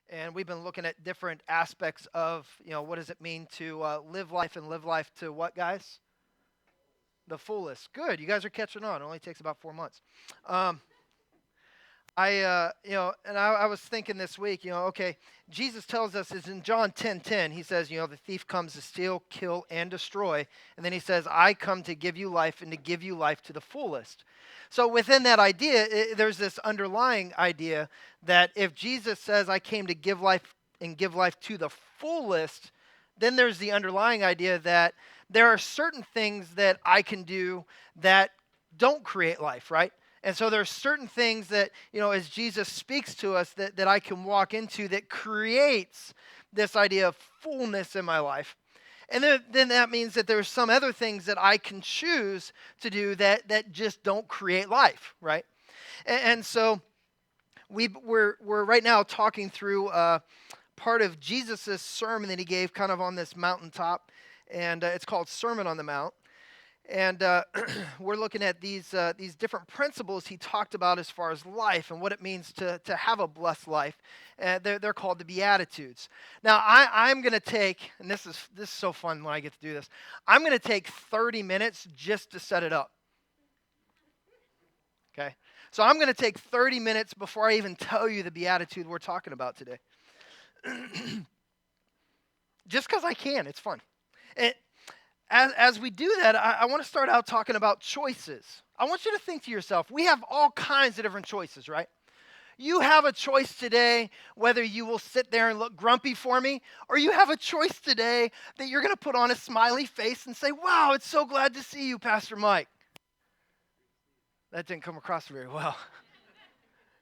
And we've been looking at different aspects of, what does it mean to live life and live life to what, guys? The fullest. Good. You guys are catching on. It only takes about 4 months. Um, I was thinking this week, okay, Jesus tells us is in John 10:10, he says, the thief comes to steal, kill, and destroy. And then he says, I come to give you life and to give you life to the fullest. So within that idea, there's this underlying idea that if Jesus says, I came to give life and give life to the fullest, then there's the underlying idea that there are certain things that I can do that don't create life, right? And so there's certain things that, as Jesus speaks to us that I can walk into that creates this idea of fullness in my life. And then that means that there's some other things that I can choose to do that just don't create life, right? And so we're right now talking through part of Jesus' sermon that he gave kind of on this mountaintop, and it's called Sermon on the Mount. And we're looking at these different principles he talked about as far as life and what it means to have a blessed life. They're called the Beatitudes. Now, I'm going to take, and this is so fun when I get to do this, I'm going to take 30 minutes just to set it up. Okay? So I'm going to take 30 minutes before I even tell you the Beatitude we're talking about today. Just because I can. It's fun. As we do that, I want to start out talking about choices. I want you to think to yourself, we have all kinds of different choices, right? You have a choice today whether you will sit there and look grumpy for me, or you have a choice today that you're going to put on a smiley face and say, wow, it's so glad to see you, Pastor Mike. That didn't come across very well.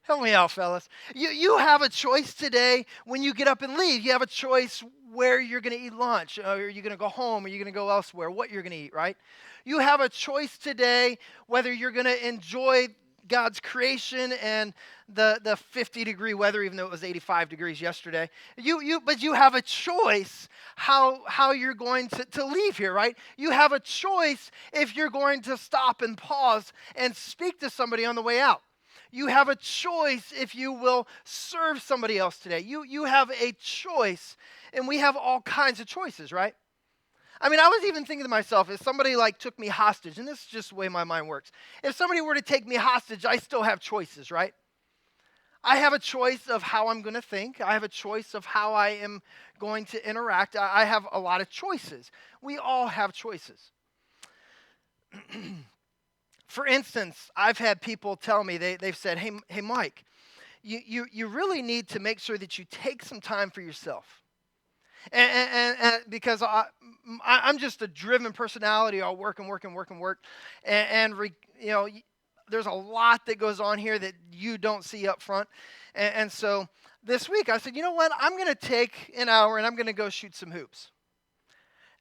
Help me out, fellas. You have a choice today when you get up and leave. You have a choice where you're going to eat lunch. Are you going to go home? Are you going to go elsewhere? What you're going to eat, right? You have a choice today whether you're going to enjoy God's creation and the 50-degree weather, even though it was 85 degrees yesterday. But you have a choice how you're going to leave here, right? You have a choice if you're going to stop and pause and speak to somebody on the way out. You have a choice if you will serve somebody else today. You have a choice, and we have all kinds of choices, right? I mean, I was even thinking to myself, if somebody took me hostage, and this is just the way my mind works. If somebody were to take me hostage, I still have choices, right? I have a choice of how I'm going to think. I have a choice of how I am going to interact. I have a lot of choices. We all have choices. For instance, I've had people tell me, they've said, hey, Mike, you really need to make sure that you take some time for yourself. And because I'm just a driven personality, I'll work and work and work and work. There's a lot that goes on here that you don't see up front. And so this week I said, you know what, I'm going to take an hour and I'm going to go shoot some hoops.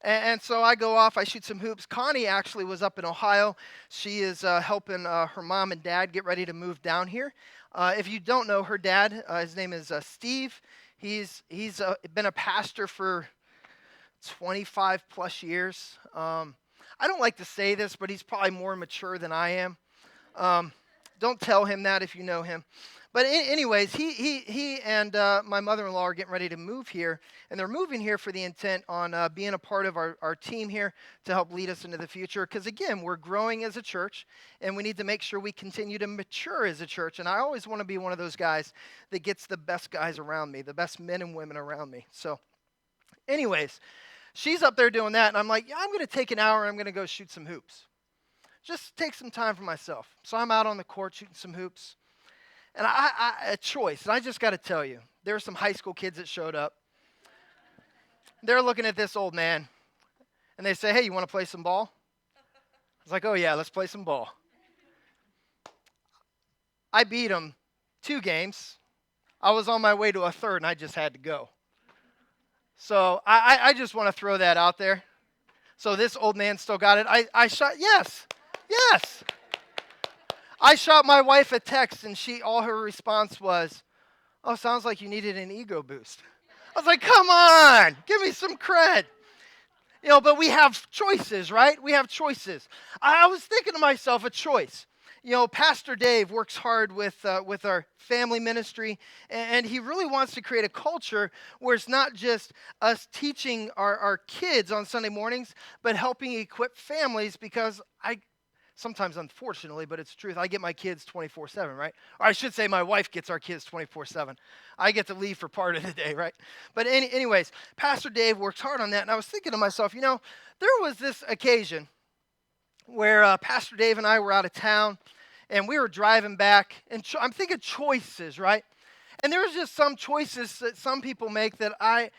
And so I go off, I shoot some hoops. Connie actually was up in Ohio. She is helping her mom and dad get ready to move down here. If you don't know her dad, his name is Steve. He's been a pastor for 25 plus years. I don't like to say this, but he's probably more mature than I am. Don't tell him that if you know him. But anyways, he and my mother-in-law are getting ready to move here, and they're moving here for the intent on being a part of our team here to help lead us into the future. Because again, we're growing as a church, and we need to make sure we continue to mature as a church. And I always want to be one of those guys that gets the best guys around me, the best men and women around me. So anyways, she's up there doing that, and I'm like, yeah, I'm going to take an hour, and I'm going to go shoot some hoops. Just take some time for myself. So I'm out on the court shooting some hoops. And a choice, and I just got to tell you, there were some high school kids that showed up. They're looking at this old man, and they say, hey, you want to play some ball? I was like, oh, yeah, let's play some ball. I beat them 2 games. I was on my way to a third, and I just had to go. So I just want to throw that out there. So this old man still got it. I shot, yes. I shot my wife a text, and all her response was, oh, sounds like you needed an ego boost. I was like, come on, give me some cred. But we have choices, right? We have choices. I was thinking to myself, a choice. Pastor Dave works hard with our family ministry, and he really wants to create a culture where it's not just us teaching our kids on Sunday mornings, but helping equip families because sometimes unfortunately, but it's the truth, I get my kids 24/7, right? Or I should say my wife gets our kids 24/7. I get to leave for part of the day, right? But anyways, Pastor Dave works hard on that, and I was thinking to myself, there was this occasion where Pastor Dave and I were out of town, and we were driving back, and I'm thinking choices, right? And there was just some choices that some people make that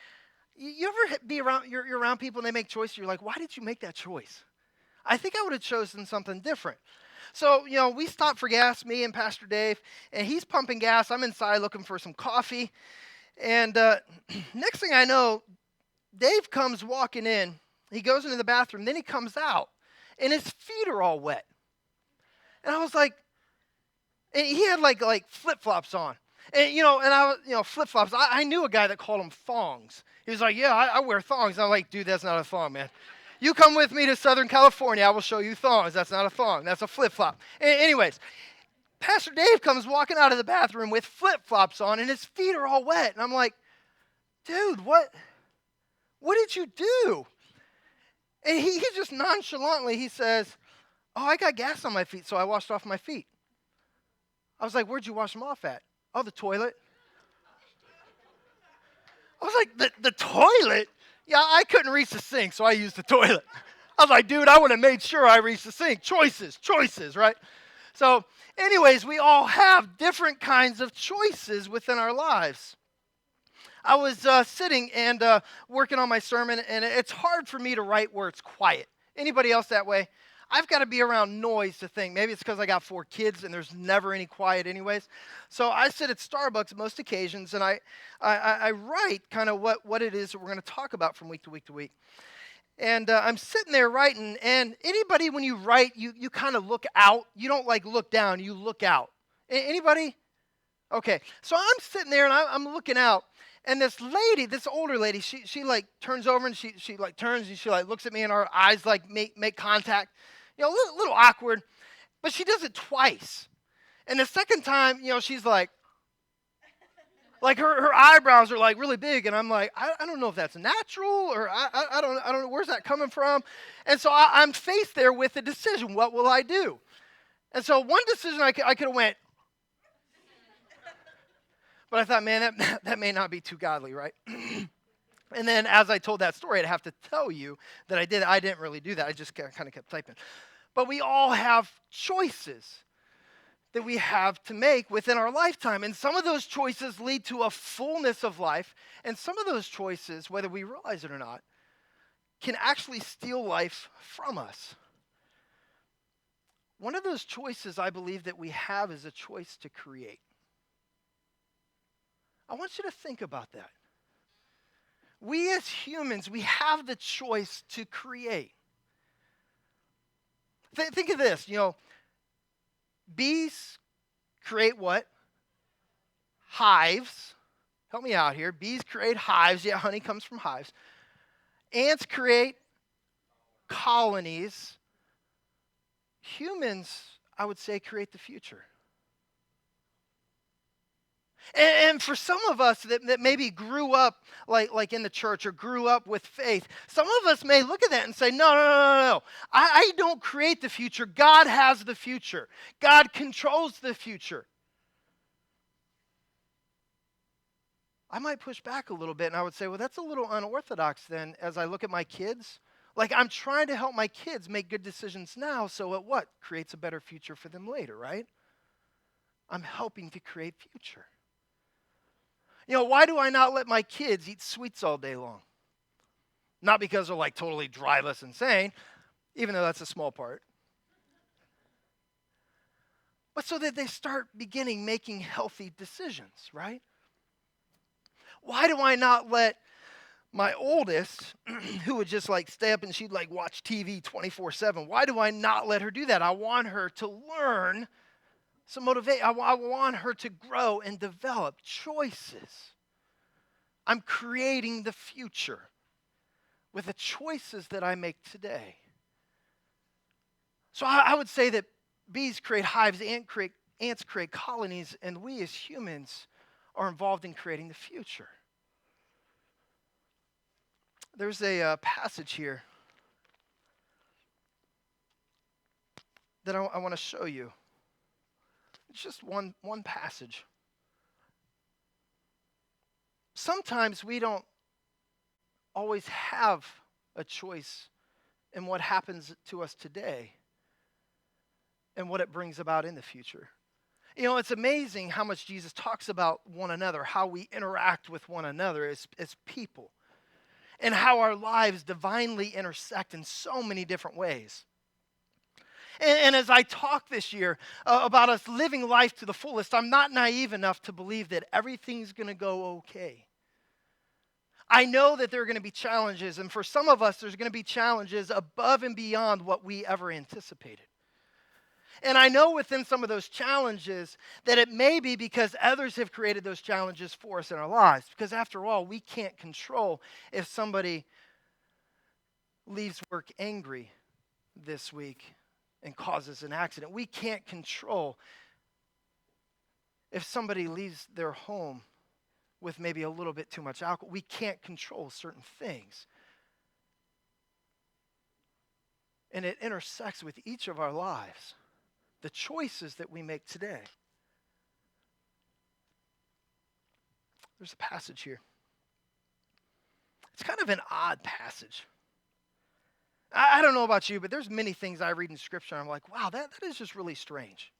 you ever be around, you're around people and they make choices, you're like, why did you make that choice? I think I would have chosen something different. So, we stopped for gas, me and Pastor Dave, and he's pumping gas. I'm inside looking for some coffee. And next thing I know, Dave comes walking in. He goes into the bathroom, then he comes out, and his feet are all wet. And I was like, and he had like flip-flops on. And, flip-flops. I knew a guy that called them thongs. He was like, yeah, I wear thongs. I'm like, dude, that's not a thong, man. You come with me to Southern California, I will show you thongs. That's not a thong. That's a flip-flop. Anyways, Pastor Dave comes walking out of the bathroom with flip-flops on, and his feet are all wet. And I'm like, dude, what did you do? And he just nonchalantly, he says, oh, I got gas on my feet, so I washed off my feet. I was like, where'd you wash them off at? Oh, the toilet. I was like, the toilet? Yeah, I couldn't reach the sink, so I used the toilet. I was like, dude, I would have made sure I reached the sink. Choices, right? So, anyways, we all have different kinds of choices within our lives. I was sitting and working on my sermon, and it's hard for me to write where it's quiet. Anybody else that way? I've got to be around noise to think. Maybe it's because I got 4 kids and there's never any quiet anyways. So I sit at Starbucks most occasions, and I write kind of what it is that we're going to talk about from week to week to week. And I'm sitting there writing, and anybody, when you write, you kind of look out. You don't look down, you look out. Anybody? Okay, so I'm sitting there and I'm looking out, and this older lady, she turns over and she turns and she looks at me, and our eyes make contact. A little awkward, but she does it twice. And the second time, she's like her eyebrows are really big, and I'm like, I don't know if that's natural or I don't know, where's that coming from? And so I'm faced there with a decision. What will I do? And so one decision I could have went, but I thought, man, that may not be too godly, right? And then as I told that story, I'd have to tell you that I didn't really do that. I just kind of kept typing. But we all have choices that we have to make within our lifetime. And some of those choices lead to a fullness of life. And some of those choices, whether we realize it or not, can actually steal life from us. One of those choices I believe that we have is a choice to create. I want you to think about that. We as humans, we have the choice to create. Think of this, bees create what? Hives. Help me out here. Bees create hives. Yeah, honey comes from hives. Ants create colonies. Humans, I would say, create the future. And for some of us that maybe grew up like in the church or grew up with faith, some of us may look at that and say, no. I don't create the future. God has the future. God controls the future. I might push back a little bit, and I would say, well, that's a little unorthodox then as I look at my kids. I'm trying to help my kids make good decisions now so it what? Creates a better future for them later, right? I'm helping to create future. Why do I not let my kids eat sweets all day long? Not because they'll totally drive us insane, even though that's a small part. But so that they start making healthy decisions, right? Why do I not let my oldest, who would just stay up and she'd watch TV 24/7, why do I not let her do that? I want her to learn some motivation. I want her to grow and develop choices. I'm creating the future with the choices that I make today. So I would say that Bees create hives, ants create colonies, and we as humans are involved in creating the future. There's a passage here that I want to show you. It's just one passage. Sometimes we don't always have a choice in what happens to us today and what it brings about in the future. You know, it's amazing how much Jesus talks about one another, how we interact with one another as people, and how our lives divinely intersect in so many different ways. And as I talk this year about us living life to the fullest, I'm not naive enough to believe that everything's going to go okay. I know that there are going to be challenges, and for some of us, there's going to be challenges above and beyond what we ever anticipated. And I know within some of those challenges that it may be because others have created those challenges for us in our lives. Because after all, we can't control if somebody leaves work angry this week and causes an accident. We can't control if somebody leaves their home with maybe a little bit too much alcohol. We can't control certain things. And it intersects with each of our lives, the choices that we make today. There's a passage here. It's kind of an odd passage. I don't know about you, but there's many things I read in Scripture and I'm like, wow, that is just really strange.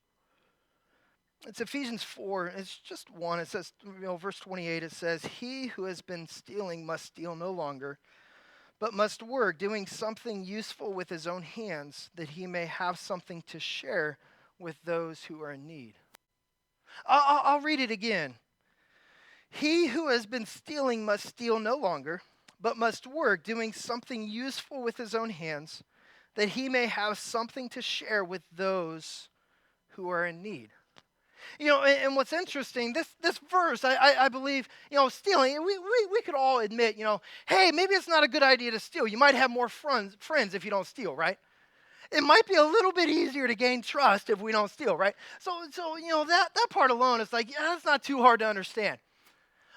It's Ephesians 4, and it's just one. It says, verse 28, it says, "He who has been stealing must steal no longer, but must work, doing something useful with his own hands, that he may have something to share with those who are in need." I'll read it again. "He who has been stealing must steal no longer, but must work, doing something useful with his own hands, that he may have something to share with those who are in need." You know, and what's interesting, this verse, I believe, stealing, we could all admit, hey, maybe it's not a good idea to steal. You might have more friends if you don't steal, right? It might be a little bit easier to gain trust if we don't steal, right? So that part alone is like, yeah, that's not too hard to understand.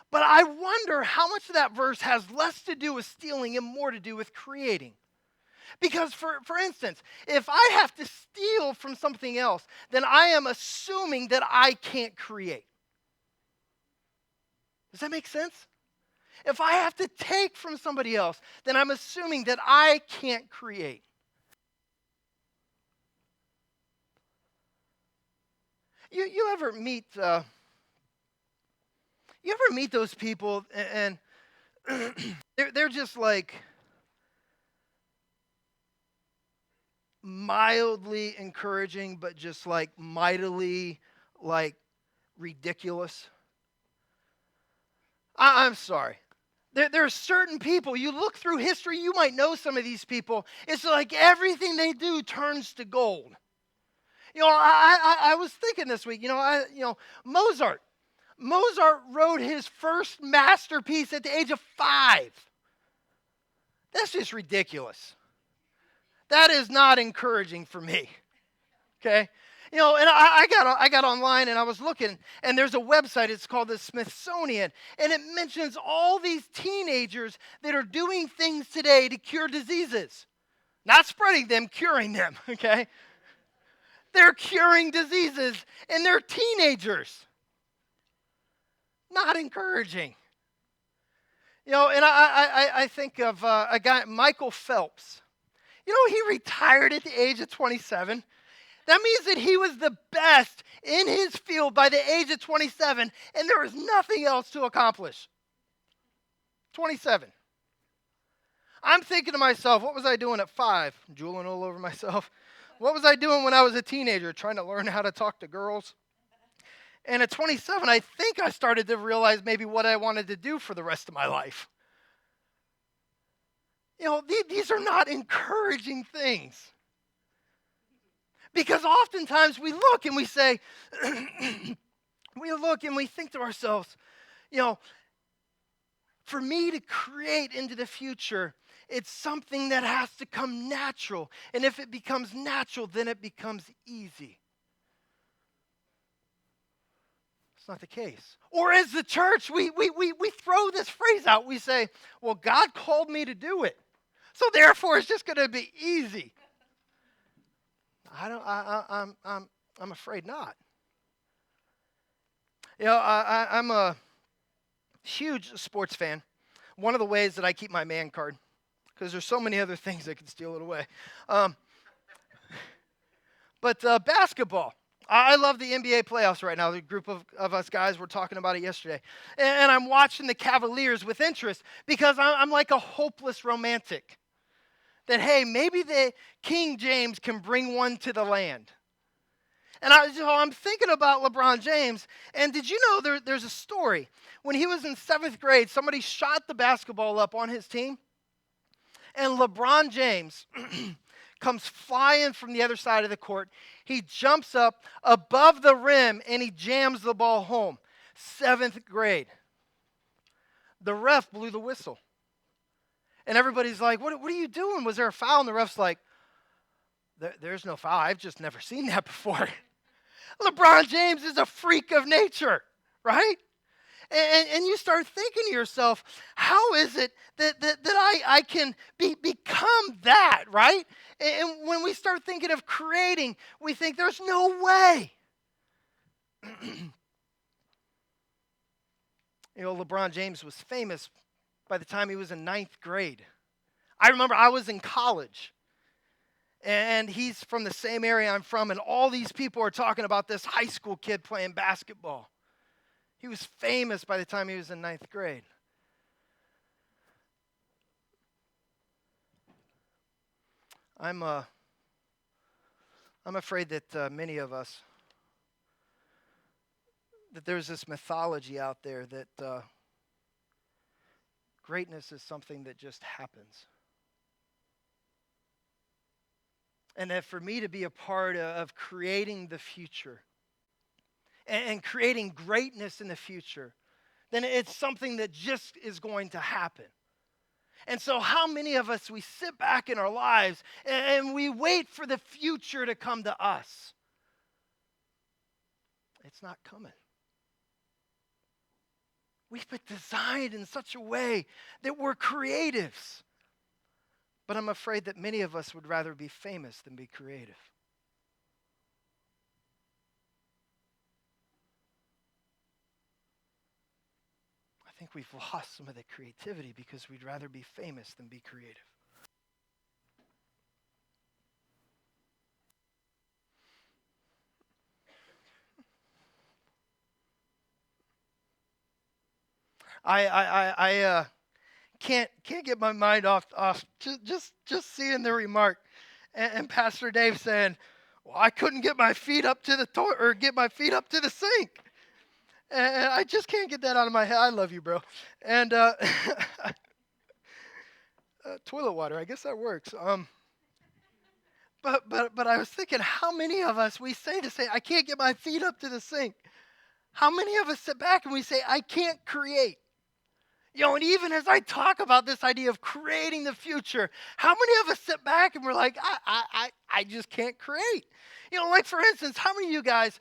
But I wonder how much of that verse has less to do with stealing and more to do with creating. Because, for instance, if I have to steal from something else, then I am assuming that I can't create. Does that make sense? If I have to take from somebody else, then I'm assuming that I can't create. You ever meet those people and they're just like mildly encouraging, but just like mightily like ridiculous? I'm sorry. There are certain people, you look through history, you might know some of these people. It's like everything they do turns to gold. I was thinking this week, Mozart. Mozart wrote his first masterpiece at the age of 5. That's just ridiculous. That is not encouraging for me. Okay? And I got online and I was looking, and there's a website, it's called the Smithsonian, and it mentions all these teenagers that are doing things today to cure diseases. Not spreading them, curing them, okay? They're curing diseases, and they're teenagers. Not encouraging. And I think of a guy, Michael Phelps. He retired at the age of 27. That means that he was the best in his field by the age of 27, and there was nothing else to accomplish. 27. I'm thinking to myself, what was I doing at 5? Drooling all over myself. What was I doing when I was a teenager, trying to learn how to talk to girls? And at 27, I think I started to realize maybe what I wanted to do for the rest of my life. These are not encouraging things. Because oftentimes we look and we say, we look and we think to ourselves, For me to create into the future, it's something that has to come natural. And if it becomes natural, then it becomes easy. It's not the case. Or as the church, we throw this phrase out. We say, well, God called me to do it, so therefore it's just going to be easy. I'm afraid not. I'm a huge sports fan. One of the ways that I keep my man card, because there's so many other things that could steal it away. But basketball. I love the NBA playoffs right now. The group of us guys were talking about it yesterday. And I'm watching the Cavaliers with interest because I'm like a hopeless romantic. That, hey, maybe the King James can bring one to the land. And I'm thinking about LeBron James. And did you know there's a story? When he was in 7th grade, somebody shot the basketball up on his team. And LeBron James comes flying from the other side of the court. He jumps up above the rim and he jams the ball home. 7th grade. The ref blew the whistle. And everybody's like, what are you doing? Was there a foul? And the ref's like, there's no foul. I've just never seen that before. LeBron James is a freak of nature, right? And you start thinking to yourself, how is it that I can become that, right? And when we start thinking of creating, we think there's no way. LeBron James was famous by the time he was in 9th grade. I remember I was in college, and he's from the same area I'm from, and all these people are talking about this high school kid playing basketball. He was famous by the time he was in 9th grade. I'm afraid that many of us, that there's this mythology out there that greatness is something that just happens. And that for me to be a part of creating the future and creating greatness in the future, then it's something that just is going to happen. And so how many of us, we sit back in our lives and we wait for the future to come to us? It's not coming. We've been designed in such a way that we're creatives. But I'm afraid that many of us would rather be famous than be creative. I think we've lost some of the creativity because we'd rather be famous than be creative. I can't get my mind off just seeing the remark and Pastor Dave saying, "Well, I couldn't get my feet up to the get my feet up to the sink." And I just can't get that out of my head. I love you, bro. And toilet water, I guess that works. But I was thinking, how many of us we say, I can't get my feet up to the sink. How many of us sit back and we say, I can't create? And even as I talk about this idea of creating the future, how many of us sit back and we're like, I just can't create? Like for instance, how many of you guys,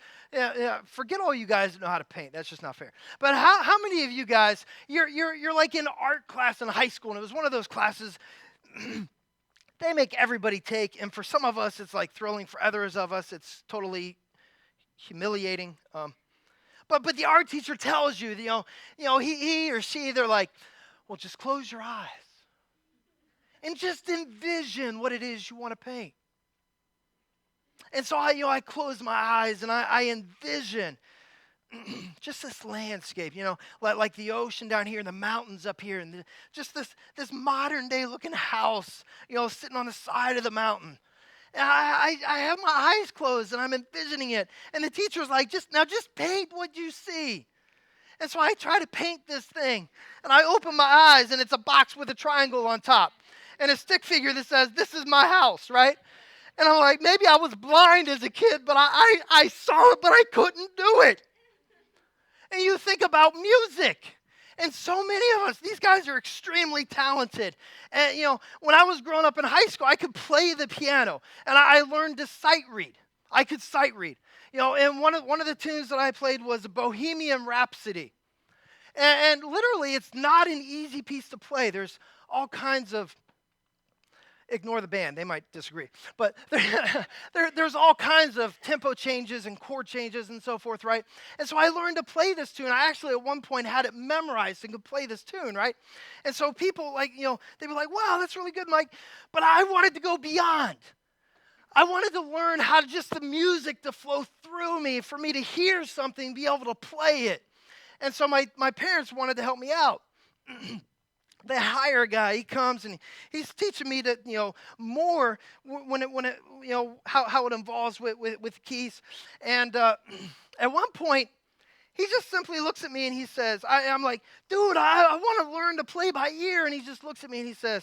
forget all you guys that know how to paint. That's just not fair. But how many of you guys, you're like in art class in high school, and it was one of those classes they make everybody take, and for some of us, it's like thrilling. For others of us, it's totally humiliating. But the art teacher tells you, he or she, they're like, well, just close your eyes and just envision what it is you want to paint. And so I close my eyes and I envision just this landscape, like the ocean down here and the mountains up here, and just this modern day looking house, sitting on the side of the mountain. And I have my eyes closed and I'm envisioning it. And the teacher's like, just paint what you see. And so I try to paint this thing. And I open my eyes and it's a box with a triangle on top. And a stick figure that says, this is my house, right? And I'm like, maybe I was blind as a kid, but I saw it, but I couldn't do it. And you think about music. And so many of us, these guys are extremely talented. And, when I was growing up in high school, I could play the piano, and I learned to sight read. I could sight read. And one of the tunes that I played was Bohemian Rhapsody. And literally, it's not an easy piece to play. There's all kinds of, ignore the band, they might disagree. But there's all kinds of tempo changes and chord changes and so forth, right? And so I learned to play this tune. I actually at one point had it memorized and could play this tune, right? And so people they'd be like, wow, that's really good, Mike. But I wanted to go beyond. I wanted to learn how to just the music to flow through me, for me to hear something, be able to play it. And so my parents wanted to help me out. They hire a guy. He comes and he's teaching me to, more when it how it involves with keys. And at one point, he just simply looks at me and he says, I'm like, dude, I want to learn to play by ear. And he just looks at me and he says,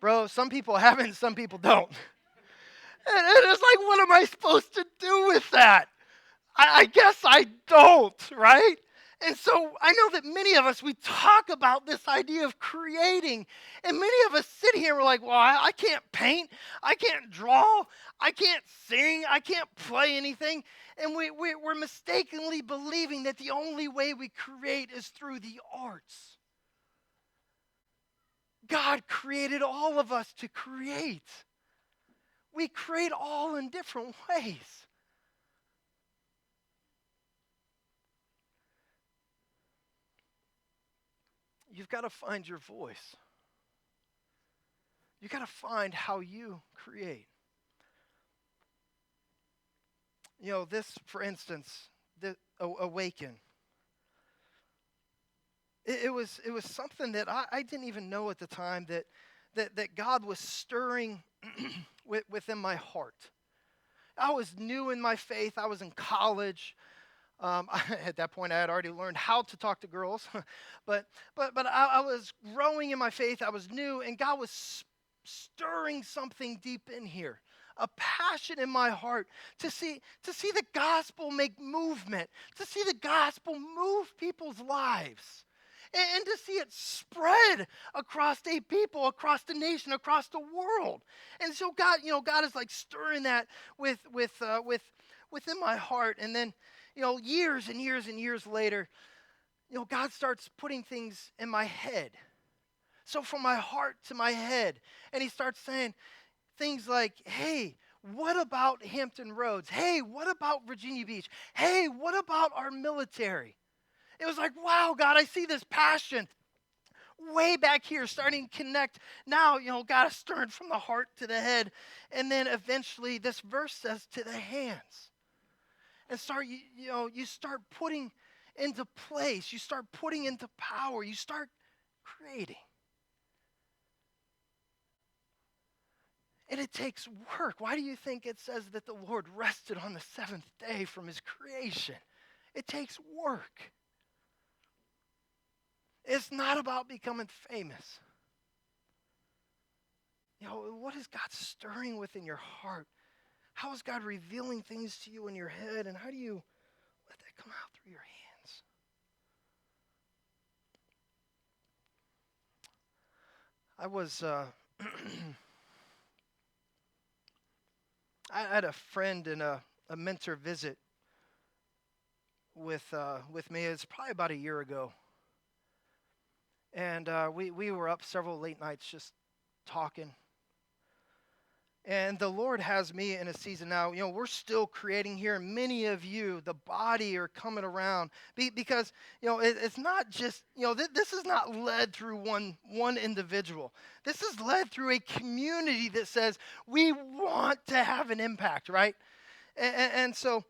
bro, some people have it and some people don't. And it's like, what am I supposed to do with that? I guess I don't, right? And so I know that many of us, we talk about this idea of creating, and many of us sit here and we're like, well, I can't paint, I can't draw, I can't sing, I can't play anything. And we're mistakenly believing that the only way we create is through the arts. God created all of us to create. We create all in different ways. You've got to find your voice. You've got to find how you create. This, for instance, the awaken. It was something that I didn't even know at the time that God was stirring within my heart. I was new in my faith. I was in college. At that point, I had already learned how to talk to girls, but I was growing in my faith. I was new, and God was stirring something deep in here, a passion in my heart to see the gospel make movement, to see the gospel move people's lives, and to see it spread across a people, across the nation, across the world. And so God is like stirring that within my heart, and then. Years and years and years later, God starts putting things in my head. So from my heart to my head. And he starts saying things like, hey, what about Hampton Roads? Hey, what about Virginia Beach? Hey, what about our military? It was like, wow, God, I see this passion way back here starting to connect. Now, God is stirring from the heart to the head. And then eventually this verse says to the hands. And you start putting into place. You start putting into power. You start creating. And it takes work. Why do you think it says that the Lord rested on the seventh day from his creation? It takes work. It's not about becoming famous. What is God stirring within your heart? How is God revealing things to you in your head, and how do you let that come out through your hands? I was, I had a friend and a mentor visit with me. It's probably about a year ago, and we were up several late nights just talking. And the Lord has me in a season now. We're still creating here. Many of you, the body, are coming around because it's not just this is not led through one individual. This is led through a community that says we want to have an impact, right? And so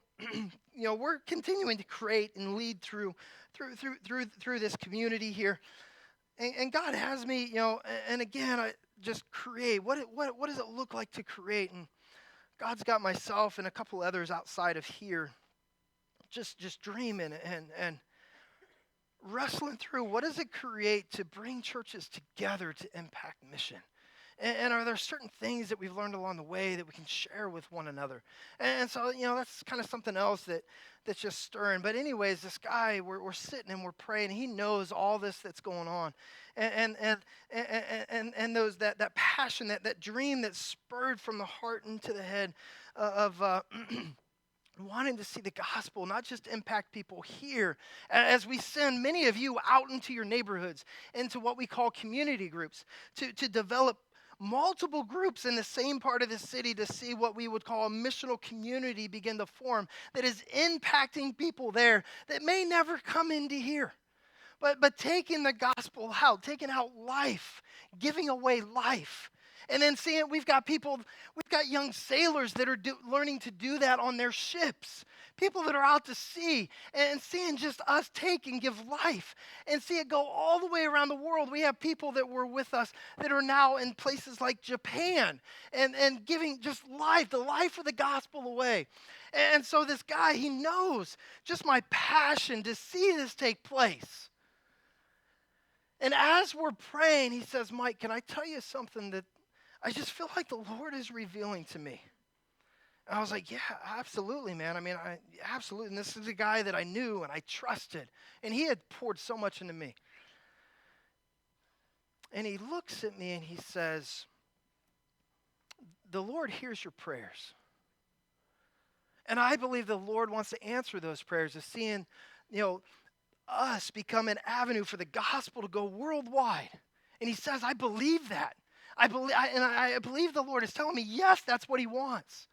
we're continuing to create and lead through this community here. And God has me, and again, I just create. What does it look like to create? And God's got myself and a couple others outside of here, just dreaming and wrestling through what does it create to bring churches together to impact mission. And are there certain things that we've learned along the way that we can share with one another? And so, that's kind of something else that's just stirring. But anyways, this guy, we're sitting and we're praying. He knows all this that's going on. And those that passion, that dream that spurred from the heart into the head of wanting to see the gospel not just impact people here, as we send many of you out into your neighborhoods, into what we call community groups, to develop multiple groups in the same part of the city to see what we would call a missional community begin to form that is impacting people there that may never come into here. But taking the gospel out, taking out life, giving away life. And then seeing we've got young sailors that are learning to do that on their ships. People that are out to sea and seeing just us take and give life and see it go all the way around the world. We have people that were with us that are now in places like Japan and giving just life, the life of the gospel away. And so this guy, he knows just my passion to see this take place. And as we're praying, he says, Mike, can I tell you something that I just feel like the Lord is revealing to me? And I was like, yeah, absolutely, man. I mean, absolutely. And this is a guy that I knew and I trusted. And he had poured so much into me. And he looks at me and he says, the Lord hears your prayers. And I believe the Lord wants to answer those prayers, of seeing, us become an avenue for the gospel to go worldwide. And he says, I believe that. I believe the Lord is telling me, yes, that's what he wants.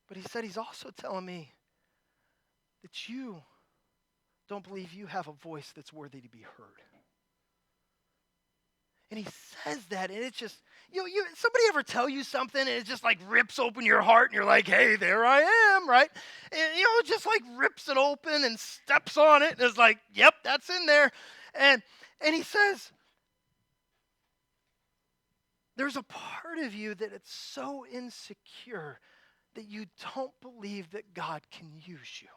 But he said he's also telling me that you don't believe you have a voice that's worthy to be heard. And he says that, and it's just, somebody ever tell you something and it just like rips open your heart and you're like, hey, there I am, right? And, it just like rips it open and steps on it and is like, yep, that's in there. And he says, there's a part of you that it's so insecure that you don't believe that God can use you.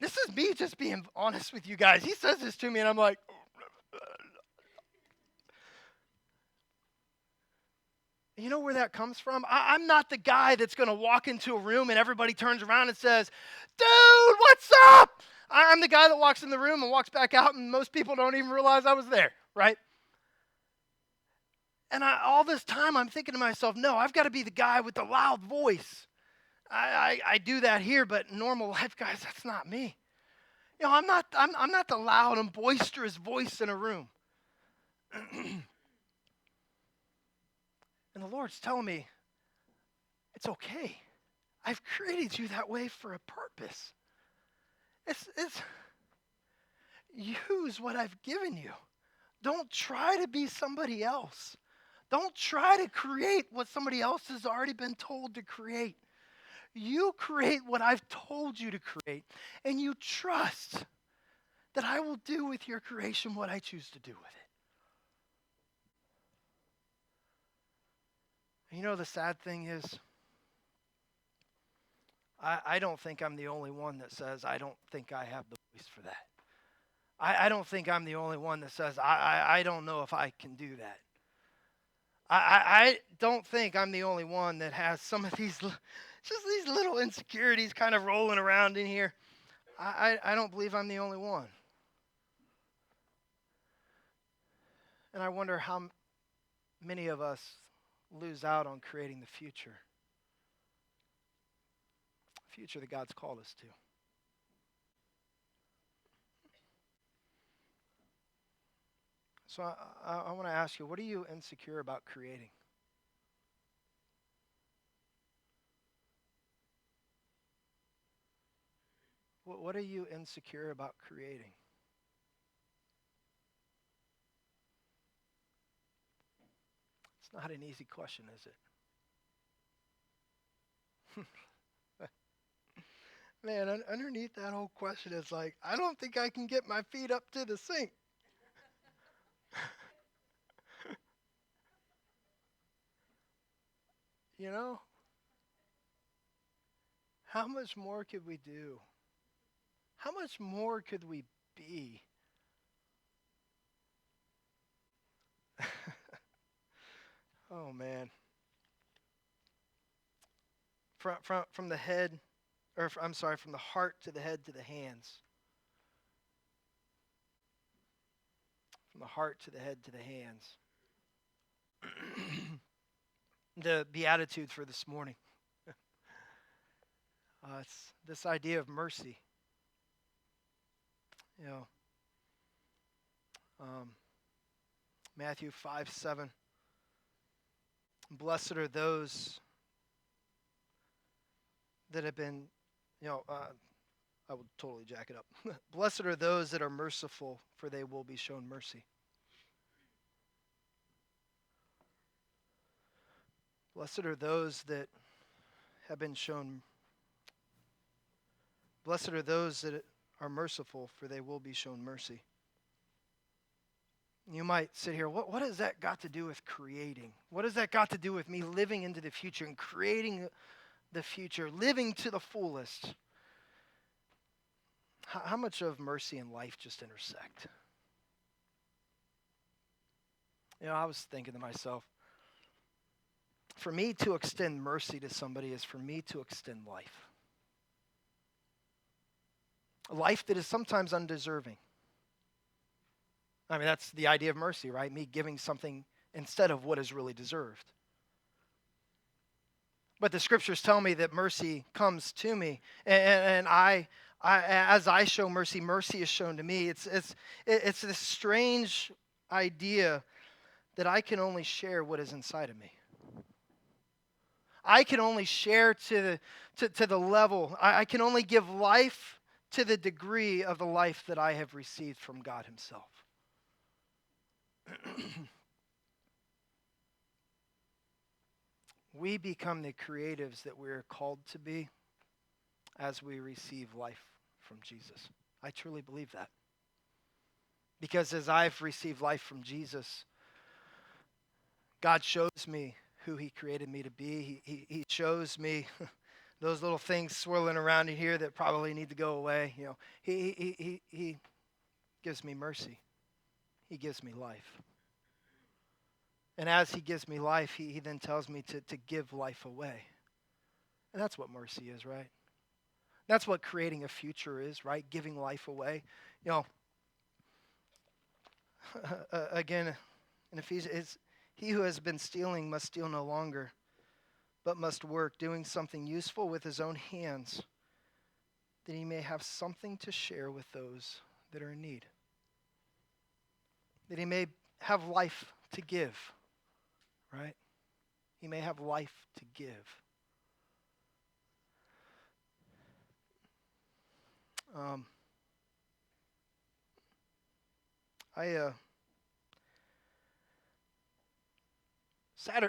This is me just being honest with you guys. He says this to me and I'm like, you know where that comes from? I'm not the guy that's going to walk into a room and everybody turns around and says, dude, what's up? I'm the guy that walks in the room and walks back out and most people don't even realize I was there, right? And all this time I'm thinking to myself, no, I've got to be the guy with the loud voice. I do that here, but in normal life, guys, that's not me. I'm not the loud and boisterous voice in a room. And the Lord's telling me, it's okay. I've created you that way for a purpose. It's use what I've given you. Don't try to be somebody else. Don't try to create what somebody else has already been told to create. You create what I've told you to create, and you trust that I will do with your creation what I choose to do with it. The sad thing is, I don't think I'm the only one that says I don't think I have the voice for that. I don't think I'm the only one that says I don't know if I can do that. I don't think I'm the only one that has some of these little insecurities kind of rolling around in here. I don't believe I'm the only one. And I wonder how many of us lose out on creating the future that God's called us to. So I want to ask you, what are you insecure about creating? What are you insecure about creating? It's not an easy question, is it? Man, underneath that whole question is like, I don't think I can get my feet up to the sink. How much more could we do? How much more could we be Oh, man. From the head, I'm sorry, from the heart to the head to the hands. From the heart to the head to the hands. The Beatitudes for this morning. It's this idea of mercy. You know, Matthew 5:7. Blessed are those that have been, I will totally jack it up. Blessed are those that are merciful, for they will be shown mercy. Blessed are those that have been shown. Blessed are those that are merciful, for they will be shown mercy. You might sit here, what has that got to do with creating? What has that got to do with me living into the future and creating the future, living to the fullest? How much of mercy and life just intersect? I was thinking to myself, for me to extend mercy to somebody is for me to extend life. A life that is sometimes undeserving. I mean, that's the idea of mercy, right? Me giving something instead of what is really deserved. But the scriptures tell me that mercy comes to me, and I as I show mercy, mercy is shown to me. It's this strange idea that I can only share what is inside of me. I can only share to the level. I can only give life to the degree of the life that I have received from God Himself. We become the creatives that we're called to be as we receive life from Jesus. I truly believe that. Because as I've received life from Jesus, God shows me who He created me to be. He shows me those little things swirling around in here that probably need to go away. He gives me mercy. He gives me life. And as He gives me life, He then tells me to give life away. And that's what mercy is, right? That's what creating a future is, right? Giving life away. Again, in Ephesians, he who has been stealing must steal no longer, but must work, doing something useful with his own hands, that he may have something to share with those that are in need. That he may have life to give, right? He may have life to give.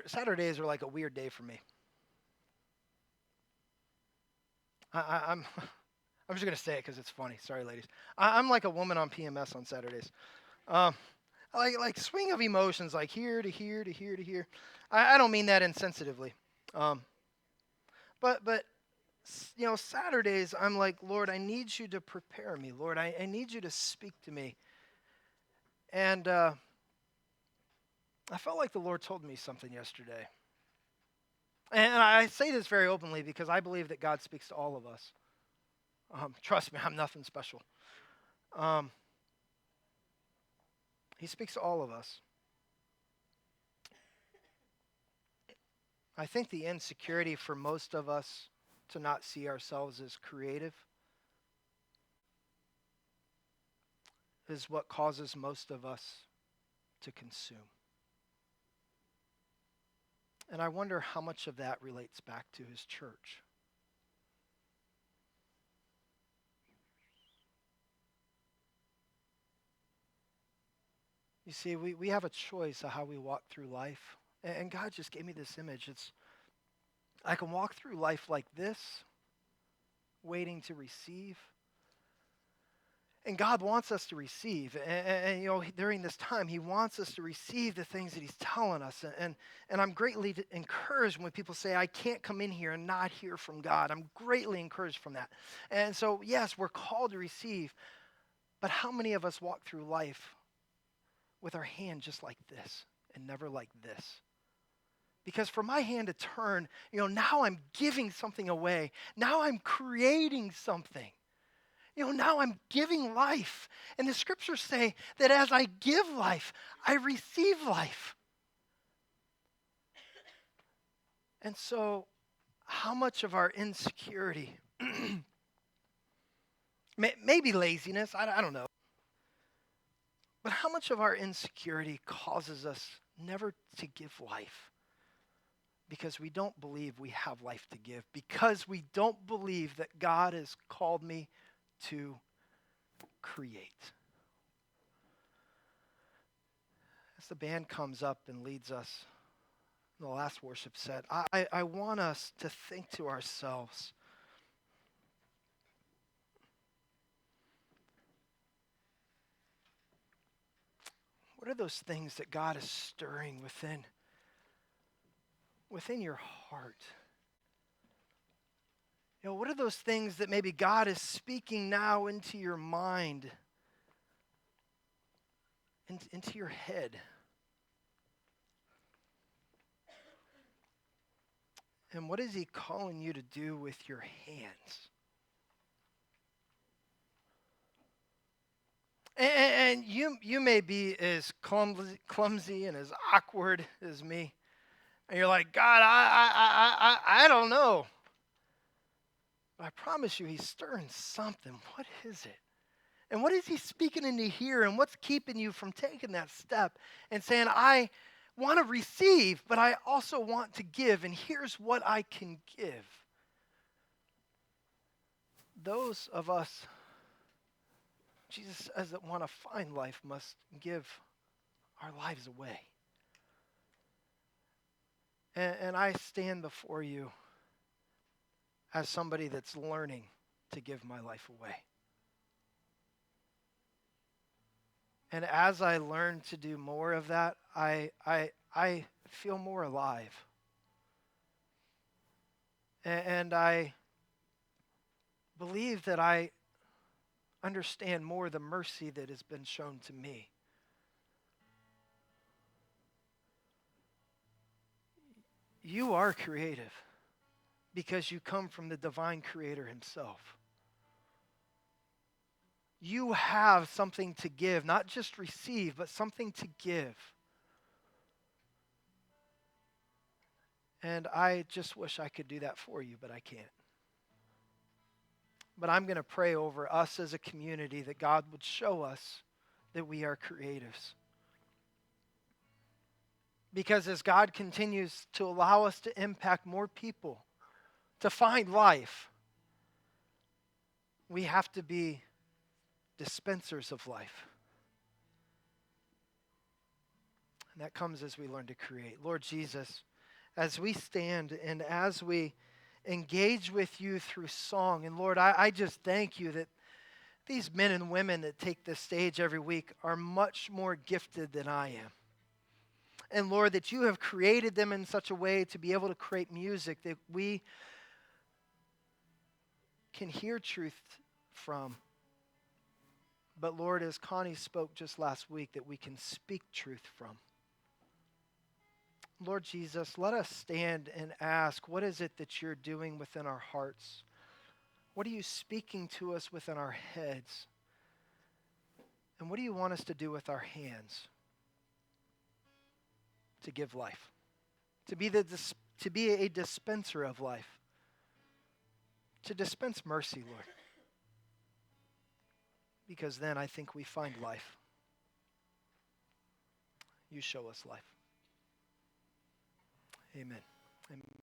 Saturdays are like a weird day for me. I'm just gonna say it because it's funny. Sorry, ladies. I'm like a woman on PMS on Saturdays. Like swing of emotions, like here to here to here to here. I don't mean that insensitively. But Saturdays, I'm like, Lord, I need you to prepare me. Lord, I need you to speak to me. And I felt like the Lord told me something yesterday. And I say this very openly because I believe that God speaks to all of us. Trust me, I'm nothing special. He speaks to all of us. I think the insecurity for most of us to not see ourselves as creative is what causes most of us to consume. And I wonder how much of that relates back to His church. You see, we have a choice of how we walk through life. And God just gave me this image. I can walk through life like this, waiting to receive. And God wants us to receive. And during this time, He wants us to receive the things that He's telling us. And I'm greatly encouraged when people say, I can't come in here and not hear from God. I'm greatly encouraged from that. And so, yes, we're called to receive. But how many of us walk through life with our hand just like this, and never like this. Because for my hand to turn, now I'm giving something away. Now I'm creating something. Now I'm giving life. And the scriptures say that as I give life, I receive life. And so, how much of our insecurity, maybe laziness, I don't know, but how much of our insecurity causes us never to give life? Because we don't believe we have life to give. Because we don't believe that God has called me to create. As the band comes up and leads us, the last worship set, I want us to think to ourselves, what are those things that God is stirring within your heart? What are those things that maybe God is speaking now into your mind, into your head? And what is he calling you to do with your hands? And you may be as clumsy and as awkward as me. And you're like, God, I don't know. But I promise you, he's stirring something. What is it? And what is he speaking into here? And what's keeping you from taking that step and saying, I want to receive, but I also want to give. And here's what I can give. Those of us, Jesus says, that want to find life must give our lives away. And I stand before you as somebody that's learning to give my life away. And as I learn to do more of that, I feel more alive. And I believe that I understand more the mercy that has been shown to me. You are creative because you come from the divine creator himself. You have something to give, not just receive, but something to give. And I just wish I could do that for you, but I can't. But I'm going to pray over us as a community that God would show us that we are creatives. Because as God continues to allow us to impact more people, to find life, we have to be dispensers of life. And that comes as we learn to create. Lord Jesus, as we stand and as we engage with you through song, and Lord, I just thank you that these men and women that take this stage every week are much more gifted than I am. And Lord, that you have created them in such a way to be able to create music that we can hear truth from. But Lord, as Connie spoke just last week, that we can speak truth from. Lord Jesus, let us stand and ask, what is it that you're doing within our hearts? What are you speaking to us within our heads? And what do you want us to do with our hands to give life? To be a dispenser of life. To dispense mercy, Lord. Because then I think we find life. You show us life. Amen. Amen.